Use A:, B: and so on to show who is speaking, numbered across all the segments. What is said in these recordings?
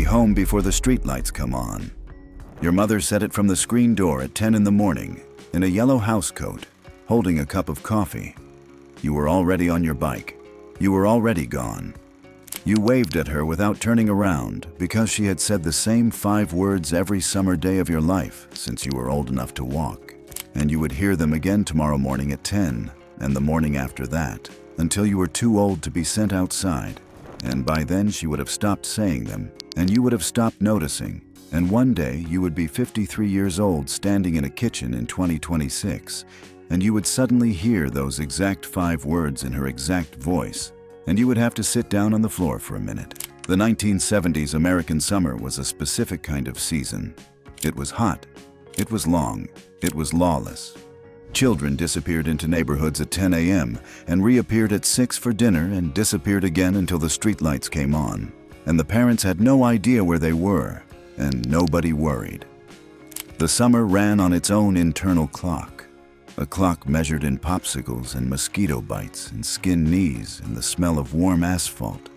A: home before the streetlights come on. Your mother said it from the screen door at 10 in the morning, in a yellow housecoat, holding a cup of coffee. You were already on your bike. You were already gone. You waved at her without turning around because she had said the same 5 words every summer day of your life since you were old enough to walk. And you would hear them again tomorrow morning at 10 and the morning after that until you were too old to be sent outside. And by then she would have stopped saying them and you would have stopped noticing. And one day you would be 53 years old standing in a kitchen in 2026 and you would suddenly hear those exact 5 words in her exact voice. And you would have to sit down on the floor for a minute. The 1970s American summer was a specific kind of season. It was hot. It was long. It was lawless. Children disappeared into neighborhoods at 10 a.m. and reappeared at 6 for dinner and disappeared again until the streetlights came on. And the parents had no idea where they were, and nobody worried. The summer ran on its own internal clock. A clock measured in popsicles and mosquito bites and skinned knees and the smell of warm asphalt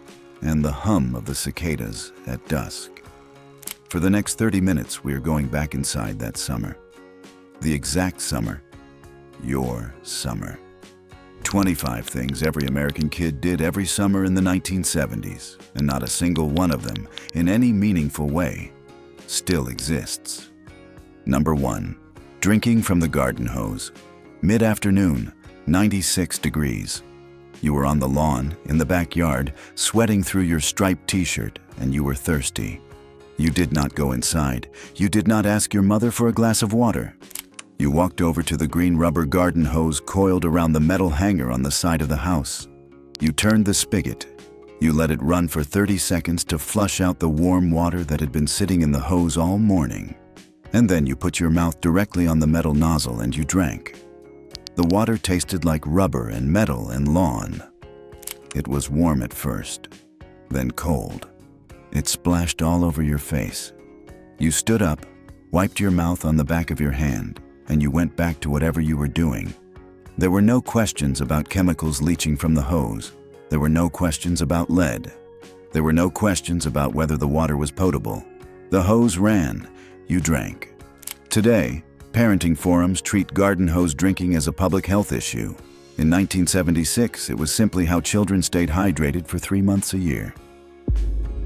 A: and the hum of the cicadas at dusk. For the next 30 minutes, we are going back inside that summer. The exact summer. Your summer. 25 things every American kid did every summer in the 1970s, and not a single one of them, in any meaningful way, still exists. Number 1. Drinking from the garden hose. Mid-afternoon, 96 degrees. You were on the lawn, in the backyard, sweating through your striped t-shirt, and you were thirsty. You did not go inside. You did not ask your mother for a glass of water. You walked over to the green rubber garden hose coiled around the metal hanger on the side of the house. You turned the spigot. You let it run for 30 seconds to flush out the warm water that had been sitting in the hose all morning. And then you put your mouth directly on the metal nozzle and you drank. The water tasted like rubber and metal and lawn. It was warm at first, then cold. It splashed all over your face. You stood up, wiped your mouth on the back of your hand, and you went back to whatever you were doing. There were no questions about chemicals leaching from the hose. There were no questions about lead. There were no questions about whether the water was potable. The hose ran. You drank. Today, parenting forums treat garden hose drinking as a public health issue. In 1976, it was simply how children stayed hydrated for 3 months a year.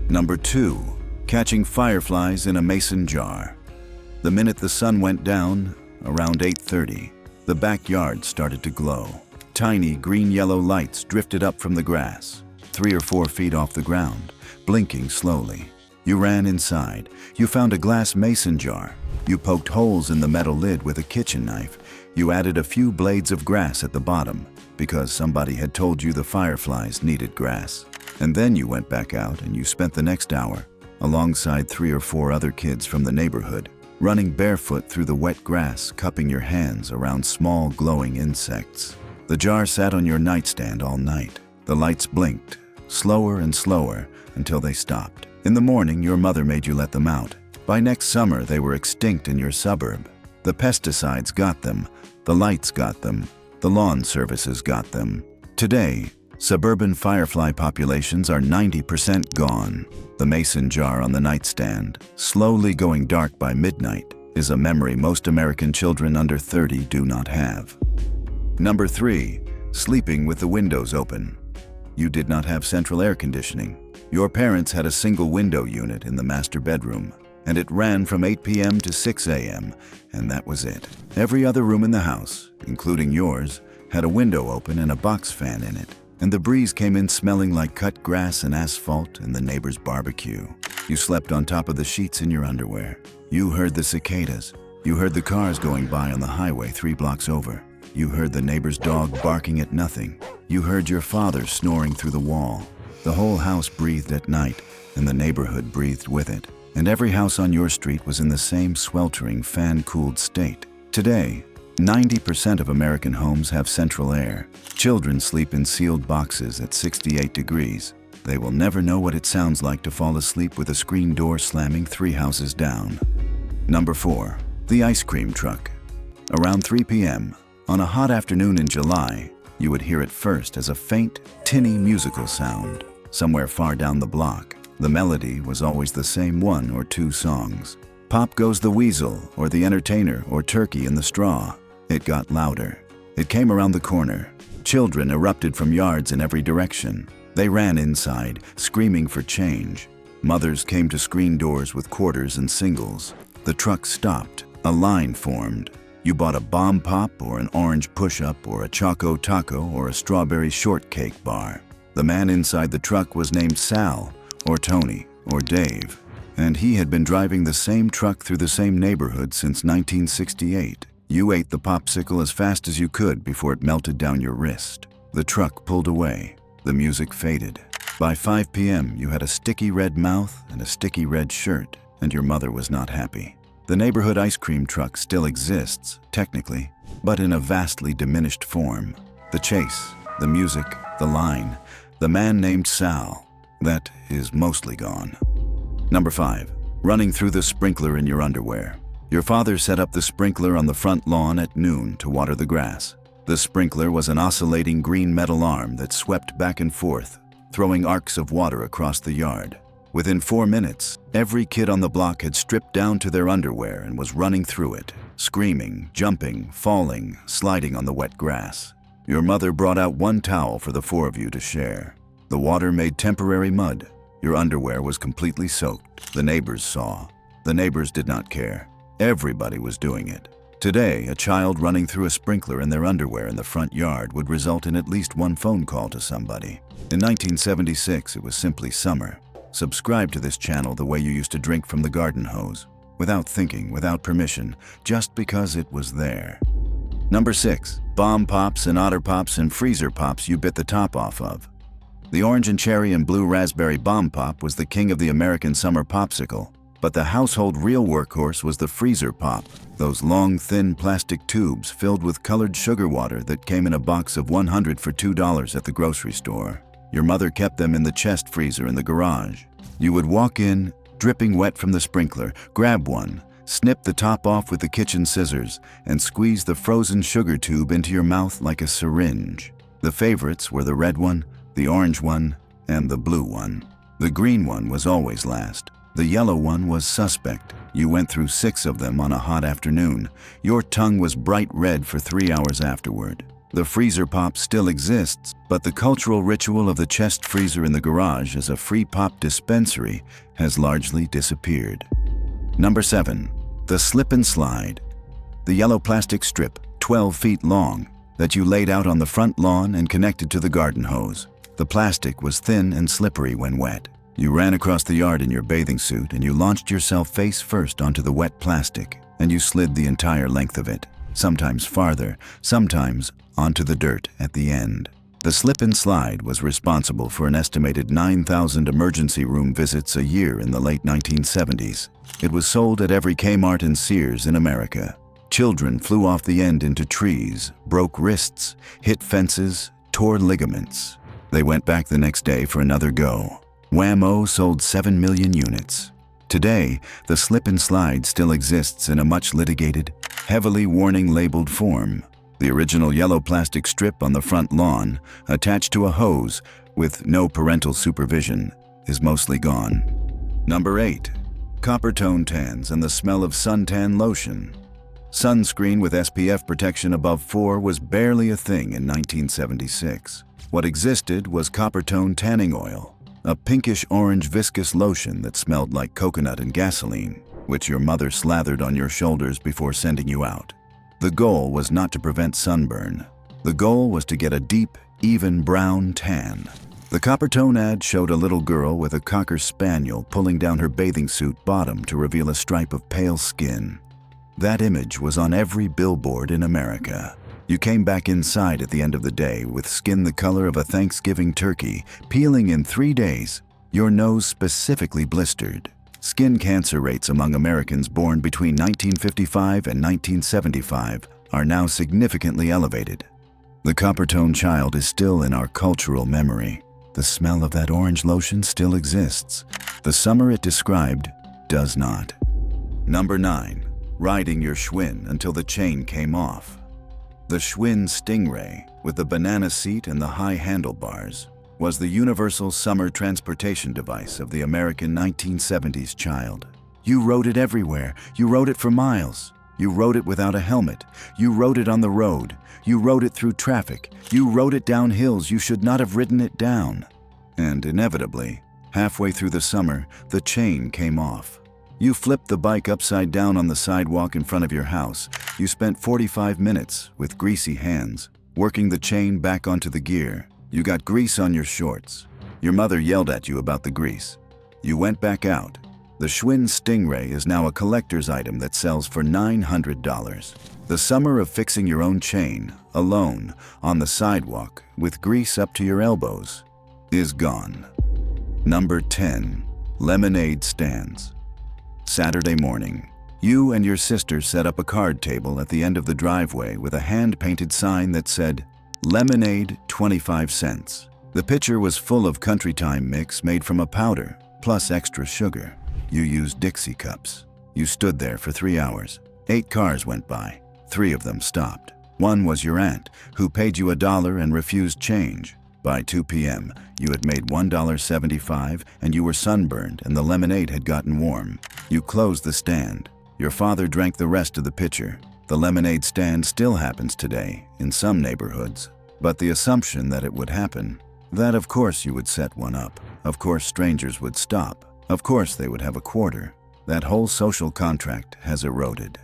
A: Number 2. Catching fireflies in a mason jar. The minute the sun went down, around 8:30, the backyard started to glow. Tiny green-yellow lights drifted up from the grass, 3 or 4 feet off the ground, blinking slowly. You ran inside. You found a glass mason jar. You poked holes in the metal lid with a kitchen knife. You added a few blades of grass at the bottom because somebody had told you the fireflies needed grass. And then you went back out and you spent the next hour alongside 3 or 4 other kids from the neighborhood, running barefoot through the wet grass, cupping your hands around small glowing insects. The jar sat on your nightstand all night. The lights blinked, slower and slower, until they stopped. In the morning, your mother made you let them out. By next summer, they were extinct in your suburb. The pesticides got them. The lights got them. The lawn services got them. Today, suburban firefly populations are 90% gone. The mason jar on the nightstand, slowly going dark by midnight, is a memory most American children under 30 do not have. Number 3. Sleeping with the windows open. You did not have central air conditioning. Your parents had a single window unit in the master bedroom, and it ran from 8 p.m. to 6 a.m., and that was it. Every other room in the house, including yours, had a window open and a box fan in it, and the breeze came in smelling like cut grass and asphalt and the neighbor's barbecue. You slept on top of the sheets in your underwear. You heard the cicadas. You heard the cars going by on the highway 3 blocks over. You heard the neighbor's dog barking at nothing. You heard your father snoring through the wall. The whole house breathed at night, and the neighborhood breathed with it. And every house on your street was in the same sweltering, fan-cooled state. Today, 90% of American homes have central air. Children sleep in sealed boxes at 68 degrees. They will never know what it sounds like to fall asleep with a screen door slamming 3 houses down. Number 4. The ice cream truck. Around 3 p.m., on a hot afternoon in July, you would hear it first as a faint, tinny musical sound somewhere far down the block. The melody was always the same one or two songs. Pop Goes the Weasel, or The Entertainer, or Turkey in the Straw. It got louder. It came around the corner. Children erupted from yards in every direction. They ran inside, screaming for change. Mothers came to screen doors with quarters and singles. The truck stopped. A line formed. You bought a bomb pop or an orange push-up or a choco taco or a strawberry shortcake bar. The man inside the truck was named Sal, or Tony, or Dave, and he had been driving the same truck through the same neighborhood since 1968. You ate the popsicle as fast as you could before it melted down your wrist. The truck pulled away. The music faded. By 5 p.m., you had a sticky red mouth and a sticky red shirt, and your mother was not happy. The neighborhood ice cream truck still exists, technically, but in a vastly diminished form. The chase, the music, the line, the man named Sal, that is mostly gone. Number 5. Running through the sprinkler in your underwear. Your father set up the sprinkler on the front lawn at noon to water the grass. The sprinkler was an oscillating green metal arm that swept back and forth, throwing arcs of water across the yard. Within 4 minutes, every kid on the block had stripped down to their underwear and was running through it, screaming, jumping, falling, sliding on the wet grass. Your mother brought out one towel for the 4 of you to share. The water made temporary mud. Your underwear was completely soaked. The neighbors saw. The neighbors did not care. Everybody was doing it. Today, a child running through a sprinkler in their underwear in the front yard would result in at least one phone call to somebody. In 1976, it was simply summer. Subscribe to this channel the way you used to drink from the garden hose, without thinking, without permission, just because it was there. Number 6. Bomb pops and otter pops and freezer pops you bit the top off of. The orange and cherry and blue raspberry bomb pop was the king of the American summer popsicle, but the household real workhorse was the freezer pop, those long, thin plastic tubes filled with colored sugar water that came in a box of 100 for $2 at the grocery store. Your mother kept them in the chest freezer in the garage. You would walk in, dripping wet from the sprinkler, grab one, snip the top off with the kitchen scissors, and squeeze the frozen sugar tube into your mouth like a syringe. The favorites were the red one, the orange one, and the blue one. The green one was always last. The yellow one was suspect. You went through 6 of them on a hot afternoon. Your tongue was bright red for 3 hours afterward. The freezer pop still exists, but the cultural ritual of the chest freezer in the garage as a free pop dispensary has largely disappeared. Number 7. The slip and slide. The yellow plastic strip, 12 feet long, that you laid out on the front lawn and connected to the garden hose. The plastic was thin and slippery when wet. You ran across the yard in your bathing suit and you launched yourself face first onto the wet plastic, and you slid the entire length of it, sometimes farther, sometimes onto the dirt at the end. The slip and slide was responsible for an estimated 9,000 emergency room visits a year in the late 1970s. It was sold at every Kmart and Sears in America. Children flew off the end into trees, broke wrists, hit fences, tore ligaments. They went back the next day for another go. Wham-O sold 7 million units. Today, the slip and slide still exists in a much litigated, heavily warning labeled form. The original yellow plastic strip on the front lawn, attached to a hose with no parental supervision, is mostly gone. Number 8. Coppertone tans and the smell of suntan lotion. Sunscreen with SPF protection above 4 was barely a thing in 1976. What existed was Coppertone tanning oil, a pinkish-orange viscous lotion that smelled like coconut and gasoline, which your mother slathered on your shoulders before sending you out. The goal was not to prevent sunburn. The goal was to get a deep, even brown tan. The Coppertone ad showed a little girl with a Cocker Spaniel pulling down her bathing suit bottom to reveal a stripe of pale skin. That image was on every billboard in America. You came back inside at the end of the day with skin the color of a Thanksgiving turkey, peeling in 3 days, your nose specifically blistered. Skin cancer rates among Americans born between 1955 and 1975 are now significantly elevated. The Coppertone child is still in our cultural memory. The smell of that orange lotion still exists. The summer it described does not. Number 9. Riding your Schwinn until the chain came off. The Schwinn Stingray, with the banana seat and the high handlebars, was the universal summer transportation device of the American 1970s child. You rode it everywhere. You rode it for miles. You rode it without a helmet. You rode it on the road. You rode it through traffic. You rode it down hills you should not have ridden it down. And inevitably, halfway through the summer, the chain came off. You flipped the bike upside down on the sidewalk in front of your house. You spent 45 minutes with greasy hands, working the chain back onto the gear. You got grease on your shorts. Your mother yelled at you about the grease. You went back out. The Schwinn Stingray is now a collector's item that sells for $900. The summer of fixing your own chain, alone, on the sidewalk, with grease up to your elbows, is gone. Number 10. Lemonade stands. Saturday morning, you and your sister set up a card table at the end of the driveway with a hand-painted sign that said, "Lemonade, 25 cents." The pitcher was full of country time mix made from a powder, plus extra sugar. You used Dixie cups. You stood there for 3 hours. 8 cars went by. 3 of them stopped. One was your aunt, who paid you $1 and refused change. By 2 p.m., you had made $1.75 and you were sunburned and the lemonade had gotten warm. You closed the stand. Your father drank the rest of the pitcher. The lemonade stand still happens today in some neighborhoods. But the assumption that it would happen, that of course you would set one up, of course strangers would stop, of course they would have a quarter, that whole social contract has eroded.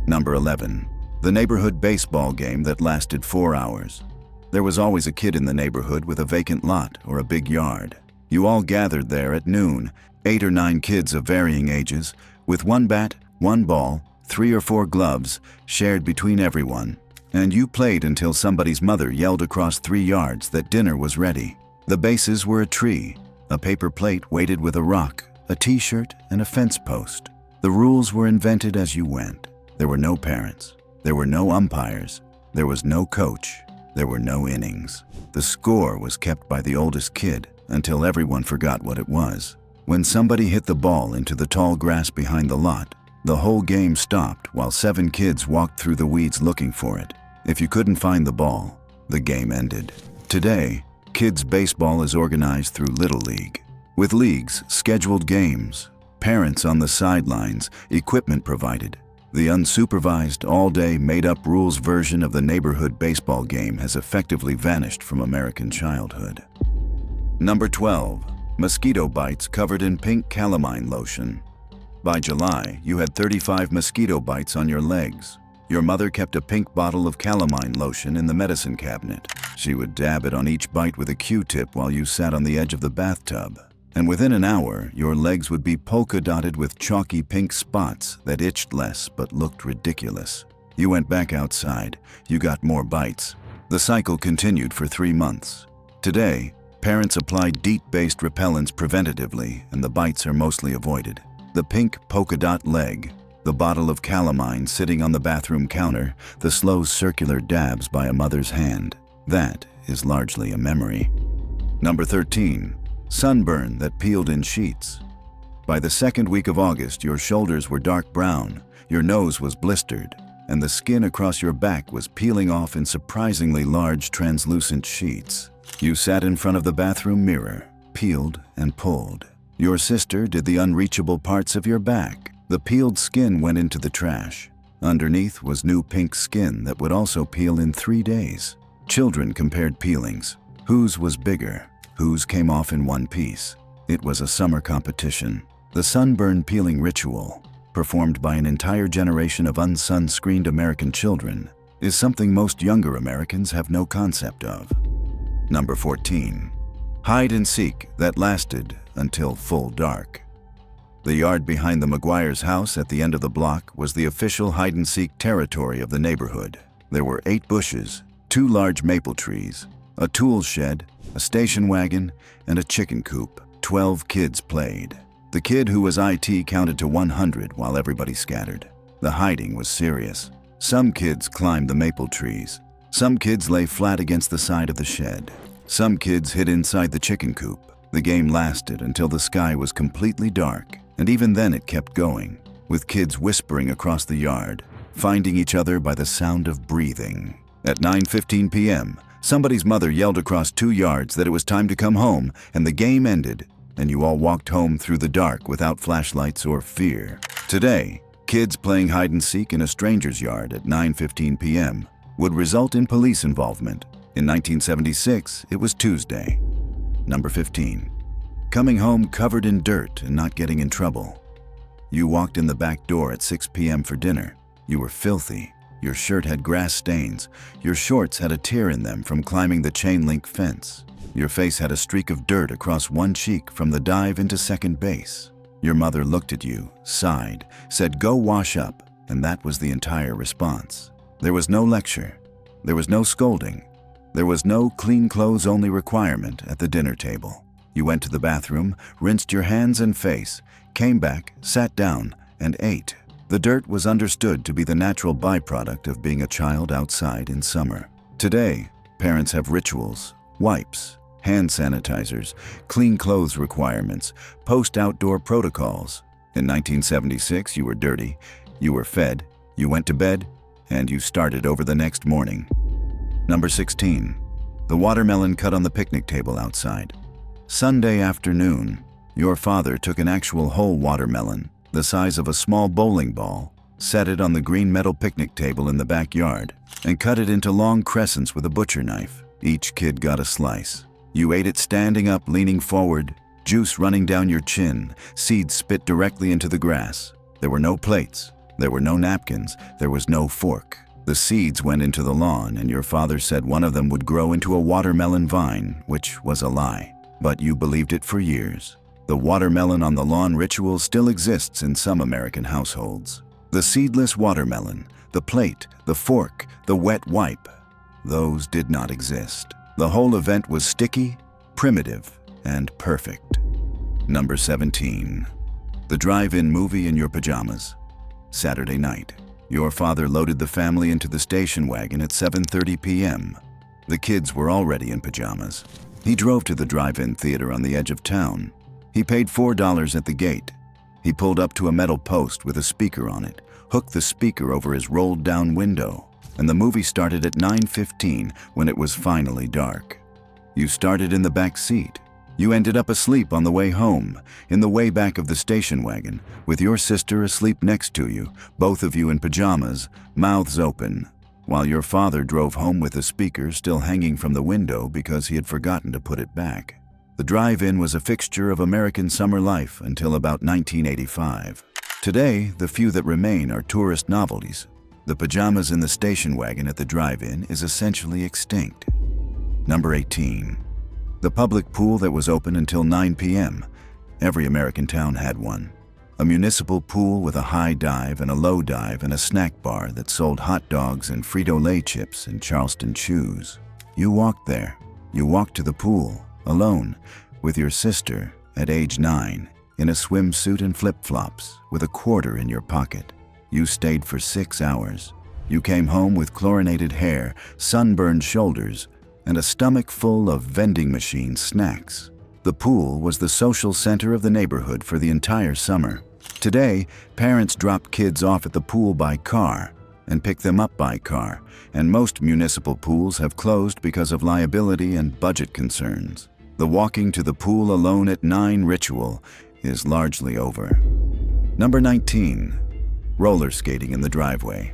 A: Number 11. The neighborhood baseball game that lasted 4 hours. There was always a kid in the neighborhood with a vacant lot or a big yard. You all gathered there at noon, 8 or 9 kids of varying ages, with 1 bat, 1 ball, 3 or 4 gloves, shared between everyone. And you played until somebody's mother yelled across 3 yards that dinner was ready. The bases were a tree, a paper plate weighted with a rock, a t-shirt, and a fence post. The rules were invented as you went. There were no parents. There were no umpires. There was no coach. There were no innings. The score was kept by the oldest kid until everyone forgot what it was. When somebody hit the ball into the tall grass behind the lot, the whole game stopped while 7 kids walked through the weeds looking for it. If you couldn't find the ball, the game ended. Today, kids' baseball is organized through Little League. With leagues, scheduled games, parents on the sidelines, equipment provided. The unsupervised, all-day, made-up rules version of the neighborhood baseball game has effectively vanished from American childhood. Number 12. Mosquito bites covered in pink calamine lotion. By July, you had 35 mosquito bites on your legs. Your mother kept a pink bottle of calamine lotion in the medicine cabinet. She would dab it on each bite with a Q-tip while you sat on the edge of the bathtub. And within an hour, your legs would be polka-dotted with chalky pink spots that itched less but looked ridiculous. You went back outside. You got more bites. The cycle continued for 3 months. Today, parents apply DEET-based repellents preventatively, and the bites are mostly avoided. The pink polka-dot leg, the bottle of calamine sitting on the bathroom counter, the slow circular dabs by a mother's hand. That is largely a memory. Number 13. Sunburn that peeled in sheets. By the 2nd week of August, your shoulders were dark brown, your nose was blistered, and the skin across your back was peeling off in surprisingly large translucent sheets. You sat in front of the bathroom mirror, peeled and pulled. Your sister did the unreachable parts of your back. The peeled skin went into the trash. Underneath was new pink skin that would also peel in 3 days. Children compared peelings. Whose was bigger? Whose came off in one piece? It was a summer competition. The sunburn peeling ritual, performed by an entire generation of unsunscreened American children, is something most younger Americans have no concept of. Number 14. Hide and seek that lasted until full dark. The yard behind the McGuire's house at the end of the block was the official hide-and-seek territory of the neighborhood. There were 8 bushes, 2 large maple trees, a tool shed, a station wagon, and a chicken coop. 12 kids played. The kid who was IT counted to 100 while everybody scattered. The hiding was serious. Some kids climbed the maple trees. Some kids lay flat against the side of the shed. Some kids hid inside the chicken coop. The game lasted until the sky was completely dark. And even then it kept going, with kids whispering across the yard, finding each other by the sound of breathing. At 9:15 p.m., Somebody's mother yelled across 2 yards that it was time to come home, and the game ended, and you all walked home through the dark without flashlights or fear. Today, kids playing hide-and-seek in a stranger's yard at 9:15 p.m. would result in police involvement. In 1976, it was Tuesday. Number 15. Coming home covered in dirt and not getting in trouble. You walked in the back door at 6 p.m. for dinner. You were filthy. Your shirt had grass stains. Your shorts had a tear in them from climbing the chain-link fence. Your face had a streak of dirt across one cheek from the dive into second base. Your mother looked at you, sighed, said, "Go wash up," and that was the entire response. There was no lecture. There was no scolding. There was no clean clothes only requirement at the dinner table. You went to the bathroom, rinsed your hands and face, came back, sat down, and ate. The dirt was understood to be the natural byproduct of being a child outside in summer. Today, parents have rituals, wipes, hand sanitizers, clean clothes requirements, post-outdoor protocols. In 1976, you were dirty, you were fed, you went to bed, and you started over the next morning. Number 16. The watermelon cut on the picnic table outside. Sunday afternoon, your father took an actual whole watermelon, the size of a small bowling ball, set it on the green metal picnic table in the backyard, and cut it into long crescents with a butcher knife. Each kid got a slice. You ate it standing up, leaning forward, juice running down your chin, seeds spit directly into the grass. There were no plates. There were no napkins. There was no fork. The seeds went into the lawn, and your father said one of them would grow into a watermelon vine, which was a lie. But you believed it for years. The watermelon on the lawn ritual still exists in some American households. The seedless watermelon, the plate, the fork, the wet wipe, those did not exist. The whole event was sticky, primitive, and perfect. Number 17. The drive-in movie in your pajamas. Saturday night. Your father loaded the family into the station wagon at 7:30 p.m. The kids were already in pajamas. He drove to the drive-in theater on the edge of town. He paid $4 at the gate. He pulled up to a metal post with a speaker on it, hooked the speaker over his rolled-down window, and the movie started at 9:15 when it was finally dark. You started in the back seat. You ended up asleep on the way home, in the way back of the station wagon, with your sister asleep next to you, both of you in pajamas, mouths open, while your father drove home with the speaker still hanging from the window because he had forgotten to put it back. The drive-in was a fixture of American summer life until about 1985. Today, the few that remain are tourist novelties. The pajamas in the station wagon at the drive-in is essentially extinct. Number 18. The public pool that was open until 9 p.m. Every American town had one. A municipal pool with a high dive and a low dive and a snack bar that sold hot dogs and Frito-Lay chips and Charleston chews. You walked there. You walked to the pool, alone, with your sister at age 9, in a swimsuit and flip-flops, with a quarter in your pocket. You stayed for 6 hours. You came home with chlorinated hair, sunburned shoulders, and a stomach full of vending machine snacks. The pool was the social center of the neighborhood for the entire summer. Today, parents drop kids off at the pool by car and pick them up by car, and most municipal pools have closed because of liability and budget concerns. The walking to the pool alone at 9 ritual is largely over. Number 19. Roller skating in the driveway.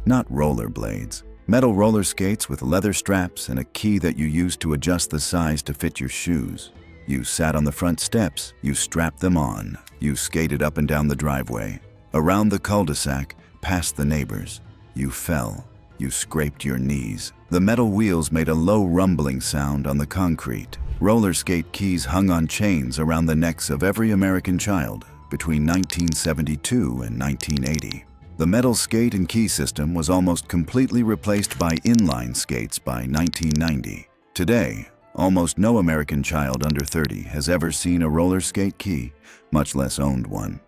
A: Not rollerblades. Metal roller skates with leather straps and a key that you used to adjust the size to fit your shoes. You sat on the front steps, you strapped them on. You skated up and down the driveway, around the cul-de-sac, past the neighbors. You fell. You scraped your knees. The metal wheels made a low rumbling sound on the concrete. Roller skate keys hung on chains around the necks of every American child between 1972 and 1980. The metal skate and key system was almost completely replaced by inline skates by 1990. Today, almost no American child under 30 has ever seen a roller skate key, much less owned one.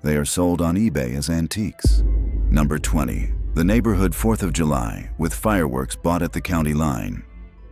A: They are sold on eBay as antiques. Number 20. The neighborhood 4th of July with fireworks bought at the county line.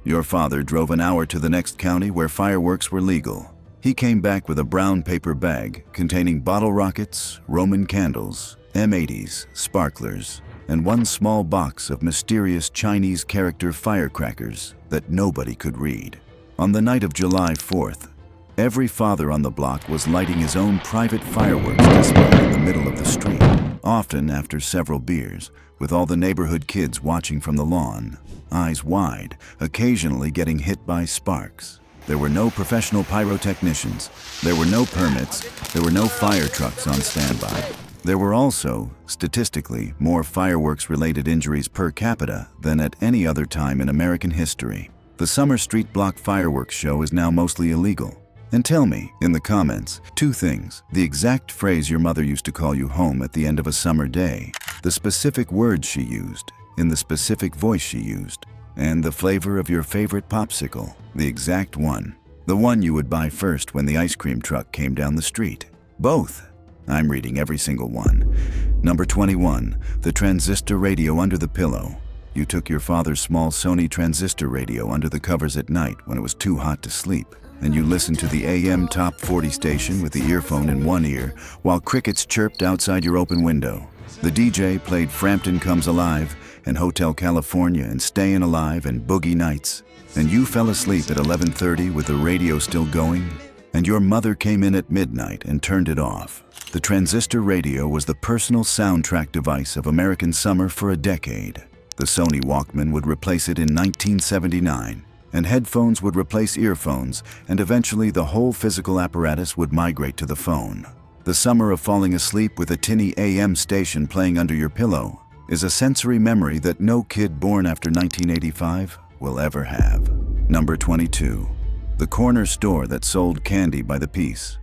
A: Your father drove an hour to the next county where fireworks were legal. He came back with a brown paper bag containing bottle rockets, Roman candles, M80s, sparklers, and one small box of mysterious Chinese character firecrackers that nobody could read. On the night of July 4th, every father on the block was lighting his own private fireworks display in the middle of the street, often after several beers, with all the neighborhood kids watching from the lawn, eyes wide, occasionally getting hit by sparks. There were no professional pyrotechnicians, there were no permits, there were no fire trucks on standby. There were also, statistically, more fireworks-related injuries per capita than at any other time in American history. The summer street block fireworks show is now mostly illegal. And tell me, in the comments, two things: the exact phrase your mother used to call you home at the end of a summer day, the specific words she used, in the specific voice she used, and the flavor of your favorite popsicle, the exact one. The one you would buy first when the ice cream truck came down the street. Both. I'm reading every single one. Number 21, the transistor radio under the pillow. You took your father's small Sony transistor radio under the covers at night when it was too hot to sleep, and you listened to the AM Top 40 station with the earphone in one ear while crickets chirped outside your open window. The DJ played Frampton Comes Alive and Hotel California and Stayin' Alive and Boogie Nights, and you fell asleep at 11:30 with the radio still going, and your mother came in at midnight and turned it off. The transistor radio was the personal soundtrack device of American summer for a decade. The Sony Walkman would replace it in 1979, and headphones would replace earphones, and eventually the whole physical apparatus would migrate to the phone. The summer of falling asleep with a tinny AM station playing under your pillow is a sensory memory that no kid born after 1985 will ever have. Number 22. The corner store that sold candy by the piece.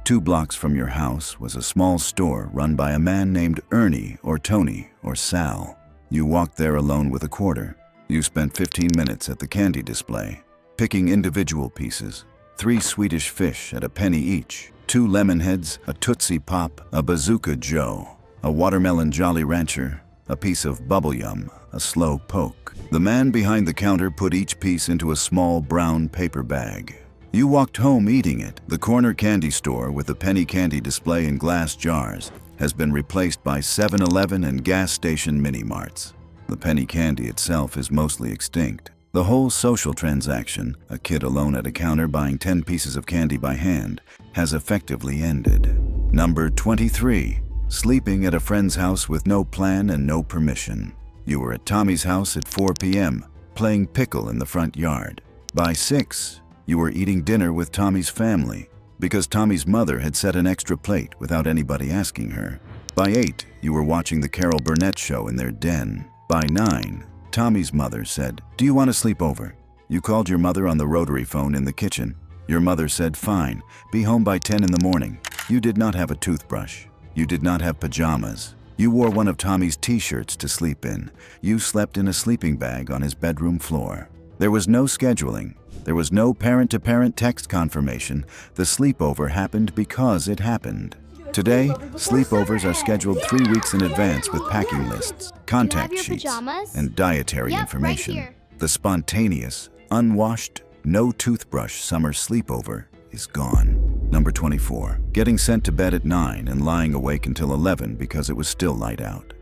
A: 2 blocks from your house was a small store run by a man named Ernie or Tony or Sal. You walked there alone with a quarter. You spent 15 minutes at the candy display, picking individual pieces. 3 Swedish fish at a penny each, 2 lemon heads, a Tootsie Pop, a Bazooka Joe, a watermelon Jolly Rancher, a piece of bubble yum, a slow poke. The man behind the counter put each piece into a small brown paper bag. You walked home eating it. The corner candy store with the penny candy display in glass jars has been replaced by 7-Eleven and gas station mini-marts. The penny candy itself is mostly extinct. The whole social transaction, a kid alone at a counter buying 10 pieces of candy by hand, has effectively ended. Number 23. Sleeping at a friend's house with no plan and no permission. You were at Tommy's house at 4 p.m., playing pickle in the front yard. By 6, you were eating dinner with Tommy's family because Tommy's mother had set an extra plate without anybody asking her. By 8, you were watching the Carol Burnett show in their den. By 9, Tommy's mother said, "Do you want to sleep over?" You called your mother on the rotary phone in the kitchen. Your mother said, "Fine, be home by 10 in the morning." You did not have a toothbrush. You did not have pajamas. You wore one of Tommy's t-shirts to sleep in. You slept in a sleeping bag on his bedroom floor. There was no scheduling. There was no parent-to-parent text confirmation. The sleepover happened because it happened. Today, sleepovers are scheduled 3 weeks in advance with packing lists, contact sheets, and dietary information.
B: Right here.
A: The spontaneous, unwashed, no toothbrush summer sleepover is gone. Number 24. Getting sent to bed at 9 and lying awake until 11 because it was still light out.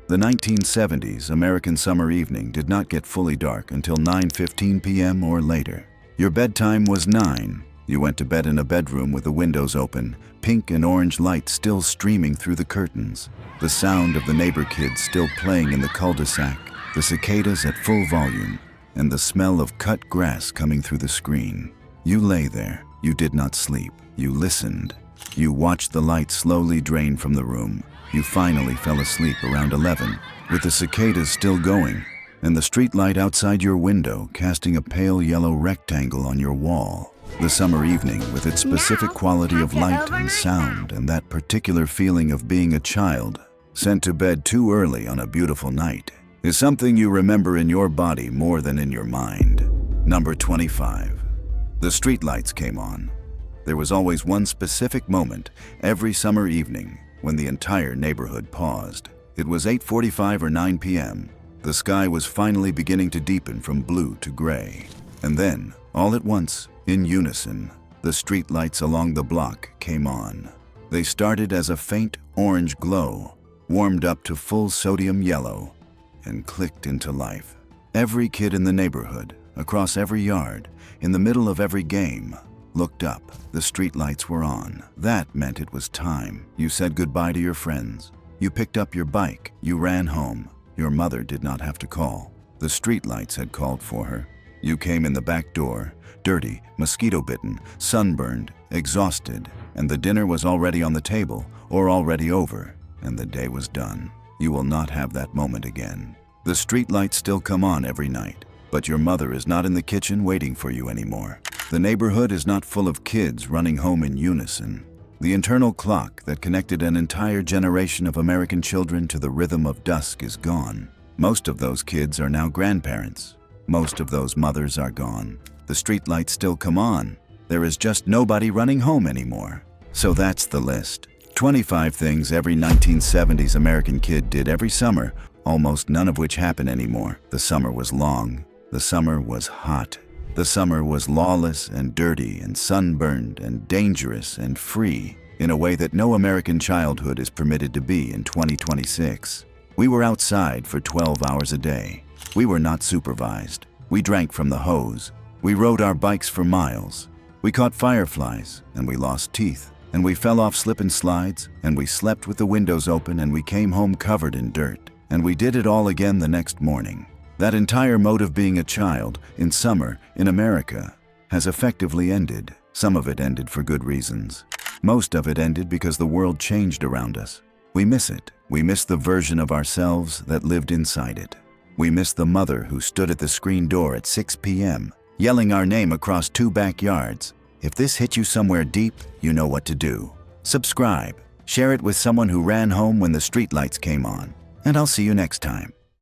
A: The 1970s American summer evening did not get fully dark until 9:15 p.m. or later. Your bedtime was 9. You went to bed in a bedroom with the windows open, pink and orange light still streaming through the curtains, the sound of the neighbor kids still playing in the cul-de-sac, the cicadas at full volume, and the smell of cut grass coming through the screen. You lay there. You did not sleep. You listened. You watched the light slowly drain from the room. You finally fell asleep around 11, with the cicadas still going, and the streetlight outside your window casting a pale yellow rectangle on your wall. The summer evening, with its specific quality of light and sound and that particular feeling of being a child, sent to bed too early on a beautiful night, is something you remember in your body more than in your mind. Number 25. The streetlights came on. There was always one specific moment every summer evening when the entire neighborhood paused. It was 8:45 or 9 p.m. The sky was finally beginning to deepen from blue to gray. And then, all at once, in unison, the streetlights along the block came on. They started as a faint orange glow, warmed up to full sodium yellow, and clicked into life. Every kid in the neighborhood, across every yard, in the middle of every game, looked up. The streetlights were on. That meant it was time. You said goodbye to your friends. You picked up your bike. You ran home. Your mother did not have to call. The streetlights had called for her. You came in the back door, dirty, mosquito-bitten, sunburned, exhausted, and the dinner was already on the table or already over, and the day was done. You will not have that moment again. The streetlights still come on every night, but your mother is not in the kitchen waiting for you anymore. The neighborhood is not full of kids running home in unison. The internal clock that connected an entire generation of American children to the rhythm of dusk is gone. Most of those kids are now grandparents. Most of those mothers are gone. The streetlights still come on. There is just nobody running home anymore. So that's the list. 25 things every 1970s American kid did every summer, almost none of which happen anymore. The summer was long. The summer was hot. The summer was lawless and dirty and sunburned and dangerous and free in a way that no American childhood is permitted to be in 2026. We were outside for 12 hours a day. We were not supervised. We drank from the hose. We rode our bikes for miles. We caught fireflies and we lost teeth. And we fell off slip and slides and we slept with the windows open and we came home covered in dirt. And we did it all again the next morning. That entire mode of being a child, in summer, in America, has effectively ended. Some of it ended for good reasons. Most of it ended because the world changed around us. We miss it. We miss the version of ourselves that lived inside it. We miss the mother who stood at the screen door at 6 p.m., yelling our name across 2 backyards. If this hit you somewhere deep, you know what to do. Subscribe. Share it with someone who ran home when the streetlights came on. And I'll see you next time.